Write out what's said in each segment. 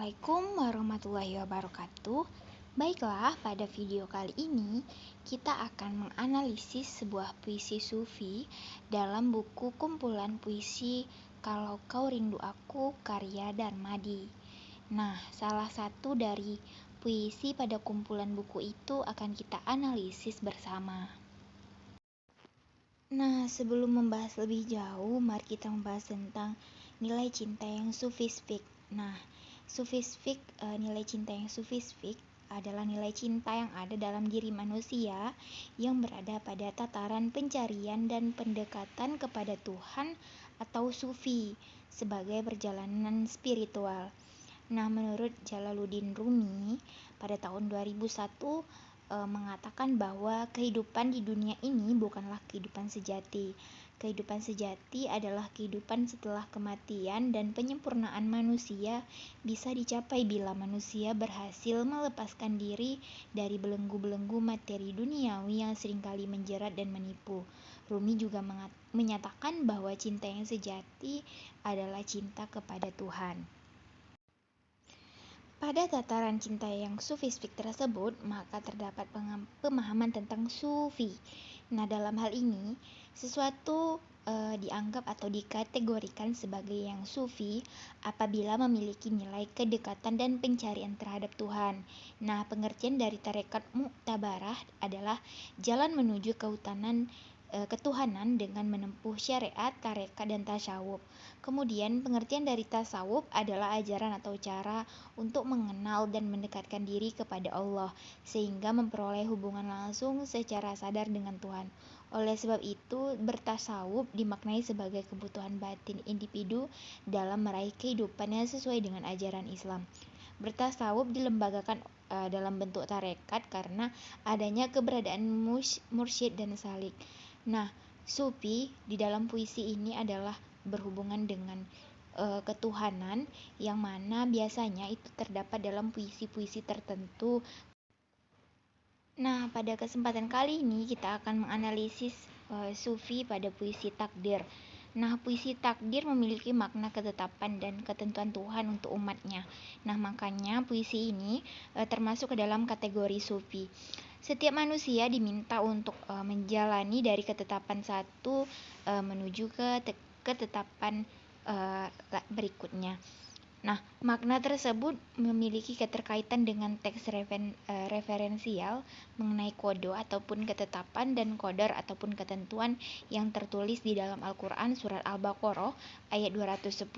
Assalamualaikum warahmatullahi wabarakatuh. Baiklah, pada video kali ini kita akan menganalisis sebuah puisi sufi dalam buku kumpulan puisi Kalau Kau Rindu Aku karya Darmadi. Nah, salah satu dari puisi pada kumpulan buku itu akan kita analisis bersama. Nah, sebelum membahas lebih jauh, mari kita membahas tentang nilai cinta yang sufistik. Nah, nilai cinta yang sufistik adalah nilai cinta yang ada dalam diri manusia yang berada pada tataran pencarian dan pendekatan kepada Tuhan atau sufi sebagai perjalanan spiritual. Nah, menurut Jalaluddin Rumi pada tahun 2001 mengatakan bahwa kehidupan di dunia ini bukanlah kehidupan sejati. Kehidupan sejati adalah kehidupan setelah kematian, dan penyempurnaan manusia bisa dicapai bila manusia berhasil melepaskan diri dari belenggu-belenggu materi duniawi yang seringkali menjerat dan menipu. Rumi juga menyatakan bahwa cinta yang sejati adalah cinta kepada Tuhan. Pada tataran cinta yang sufistik tersebut, maka terdapat pemahaman tentang sufi. Nah, dalam hal ini, sesuatu dianggap atau dikategorikan sebagai yang sufi apabila memiliki nilai kedekatan dan pencarian terhadap Tuhan. Nah, pengertian dari tarekat Mu'tabarah adalah jalan menuju ketuhanan dengan menempuh syariat, tarekat, dan tasawuf. Kemudian, pengertian dari tasawuf adalah ajaran atau cara untuk mengenal dan mendekatkan diri kepada Allah, sehingga memperoleh hubungan langsung secara sadar dengan Tuhan. Oleh sebab itu, bertasawuf dimaknai sebagai kebutuhan batin individu dalam meraih kehidupan yang sesuai dengan ajaran Islam. Bertasawuf dilembagakan dalam bentuk tarekat karena adanya keberadaan mursyid dan salik. Nah, sufi di dalam puisi ini adalah berhubungan dengan ketuhanan, yang mana biasanya itu terdapat dalam puisi-puisi tertentu. Nah, pada kesempatan kali ini kita akan menganalisis sufi pada puisi takdir. Nah, puisi takdir memiliki makna ketetapan dan ketentuan Tuhan untuk umatnya. Nah, makanya puisi ini termasuk ke dalam kategori sufi. Setiap manusia diminta untuk menjalani dari ketetapan satu menuju ke ketetapan berikutnya. Nah, makna tersebut memiliki keterkaitan dengan teks referensial mengenai kodo ataupun ketetapan dan qadar ataupun ketentuan yang tertulis di dalam Al-Quran surat Al-Baqarah ayat 210.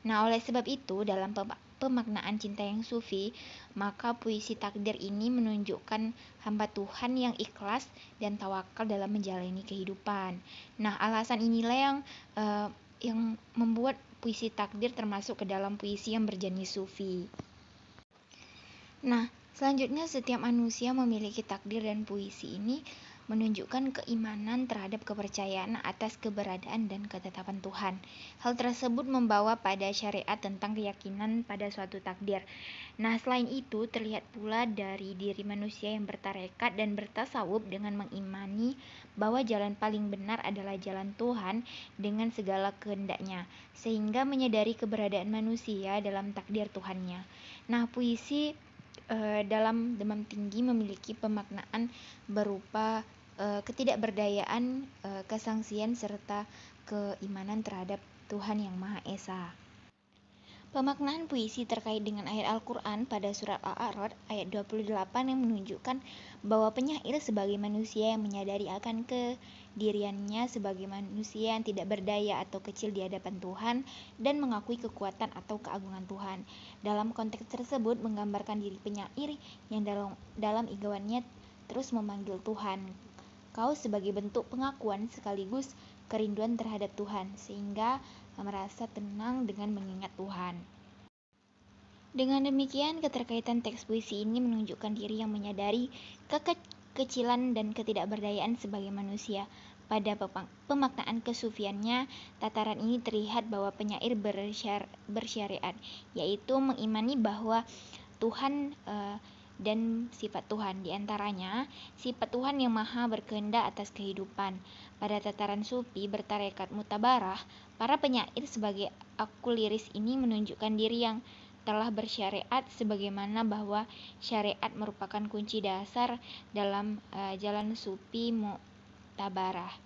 Nah, oleh sebab itu dalam pemaknaan cinta yang sufi, maka puisi takdir ini menunjukkan hamba Tuhan yang ikhlas dan tawakal dalam menjalani kehidupan. Nah, alasan inilah yang membuat puisi takdir termasuk ke dalam puisi yang berjenis sufi. Nah, selanjutnya setiap manusia memiliki takdir, dan puisi ini menunjukkan keimanan terhadap kepercayaan atas keberadaan dan ketetapan Tuhan. Hal tersebut membawa pada syariat tentang keyakinan pada suatu takdir. Nah, selain itu terlihat pula dari diri manusia yang bertarekat dan bertasawuf dengan mengimani bahwa jalan paling benar adalah jalan Tuhan dengan segala kehendaknya, sehingga menyadari keberadaan manusia dalam takdir Tuhannya. Nah, puisi dalam demam tinggi memiliki pemaknaan berupa ketidakberdayaan, kesangsian, serta keimanan terhadap Tuhan yang Maha Esa. Pemaknaan puisi terkait dengan ayat Al-Quran pada surat Al-A'raf ayat 28 yang menunjukkan bahwa penyair sebagai manusia yang menyadari akan kediriannya sebagai manusia yang tidak berdaya atau kecil di hadapan Tuhan dan mengakui kekuatan atau keagungan Tuhan. Dalam konteks tersebut menggambarkan diri penyair yang dalam igawannya terus memanggil Tuhan Kau sebagai bentuk pengakuan sekaligus kerinduan terhadap Tuhan, sehingga merasa tenang dengan mengingat Tuhan. Dengan demikian, keterkaitan teks puisi ini menunjukkan diri yang menyadari kekecilan dan ketidakberdayaan sebagai manusia. Pada pemaknaan kesufiannya, tataran ini terlihat bahwa penyair bersyariat, yaitu mengimani bahwa Tuhan dan sifat Tuhan, diantaranya sifat Tuhan yang maha berkehendak atas kehidupan. Pada tataran sufi bertarekat mutabarah, para penyair sebagai aku liris ini menunjukkan diri yang telah bersyariat sebagaimana bahwa syariat merupakan kunci dasar dalam jalan sufi mu'tabarah.